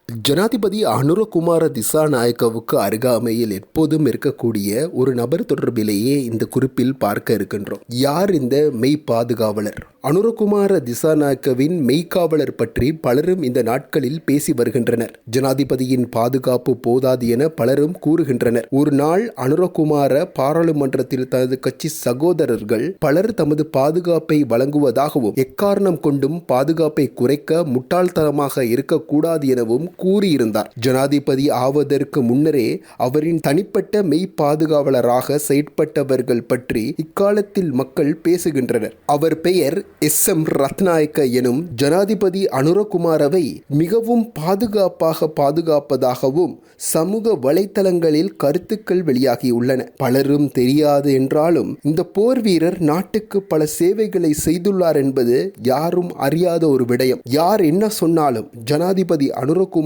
ஜனாதிபதி அனுரகுமார திசாநாயக்கவுக்கு அருகாமையில் எப்போதும் இருக்கக்கூடிய ஒரு நபர் தொடர்பிலேயே இந்த குறிப்பில் பார்க்க இருக்கின்றோம். யார் இந்த மெய் பாதுகாவலர்? அனுரகுமார திசாநாயக்கவின் மெய்காவலர் பற்றி பலரும் இந்த நாட்களில் பேசி வருகின்றனர். ஜனாதிபதியின் பாதுகாப்பு போதாது என பலரும் கூறுகின்றனர். ஒரு நாள் அனுரகுமார பாராளுமன்றத்தில் தனது கட்சி சகோதரர்கள் பலர் தமது பாதுகாப்பை வழங்குவதாகவும் எக்காரணம் கொண்டும் பாதுகாப்பை குறைக்க முட்டாள்தனமாக இருக்கக்கூடாது எனவும் கூறியிருந்தார். ஜனாதிபதி ஆவதற்கு முன்னரே அவரின் தனிப்பட்ட மெய் பாதுகாவலராக செயற்பட்டவர்கள் பற்றி இக்காலத்தில் மக்கள் பேசுகின்றனர். அவர் பெயர் SM ரத்நாயக்க எனும் ஜனாதிபதி அனுரகுமாரவை மிகவும் பாதுகாப்பதாகவும் சமூக வலைத்தளங்களில் கருத்துக்கள் வெளியாகியுள்ளன. பலரும் தெரியாது என்றாலும் இந்த போர் வீரர் நாட்டுக்கு பல சேவைகளை செய்துள்ளார் என்பது யாரும் அறியாத ஒரு விடயம். யார் என்ன சொன்னாலும் ஜனாதிபதி அனுரகுமார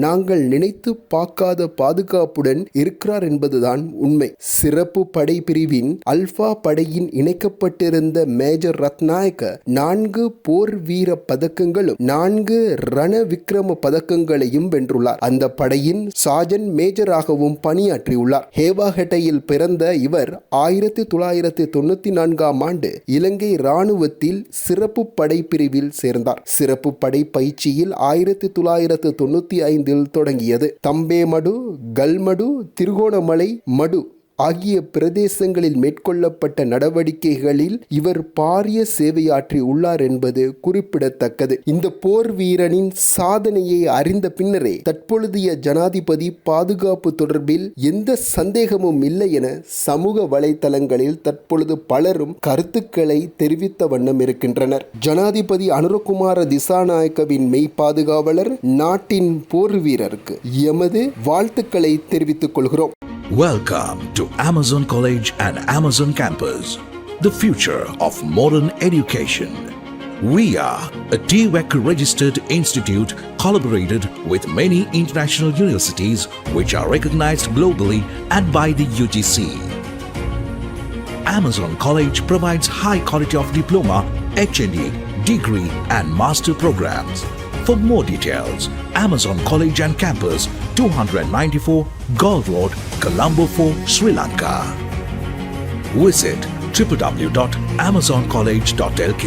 நாங்கள் நினைத்து பார்க்காத பாதுகாப்புடன் இருக்கிறார் என்பதுதான் உண்மை. சிறப்பு படை பிரிவின் அல்பா படையின் இணைக்கப்பட்டிருந்த மேஜர் ரத்நாயக்க 4 போர் வீர பதக்கங்களும் 4 ரண விக்ரம பதக்கங்களையும் வென்றுள்ளார். அந்த படையின் சார்ஜன்ட் மேஜராகவும் பணியாற்றியுள்ளார். ஹேவாஹெட்டையில் பிறந்த இவர் 1994ஆம் ஆண்டு இலங்கை இராணுவத்தில் சிறப்பு படை பிரிவில் சேர்ந்தார். சிறப்பு படை பயிற்சியில் 1995இல் தொடங்கியது. தம்பேமடு, கல்மடு, திருகோணமலை மடு ஆகிய பிரதேசங்களில் மேற்கொள்ளப்பட்ட நடவடிக்கைகளில் இவர் பாரிய சேவையாற்றி உள்ளார் என்பது குறிப்பிடத்தக்கது. இந்த போர் வீரனின் சாதனையை அறிந்த பின்னரே தற்பொழுதைய ஜனாதிபதி பாதுகாப்பு தொடர்பில் எந்த சந்தேகமும் இல்லை என சமூக வலைதளங்களில் தற்பொழுது பலரும் கருத்துக்களை தெரிவித்த வண்ணம் இருக்கின்றனர். ஜனாதிபதி அனுரகுமார திசாநாயக்கவின் மெய் பாதுகாவலர் நாட்டின் போர் வீரருக்கு எமது வாழ்த்துக்களை தெரிவித்துக் கொள்கிறோம். Welcome to Amazon College and Amazon Campus, the future of modern education. We are a TVEC registered institute collaborated with many international universities which are recognized globally and by the UGC. Amazon College provides high quality of diploma, HND, degree and master programs. For more details, Amazon College and Campus, 294 Gold Road, Colombo 4, Sri Lanka. Visit www.amazoncollege.lk.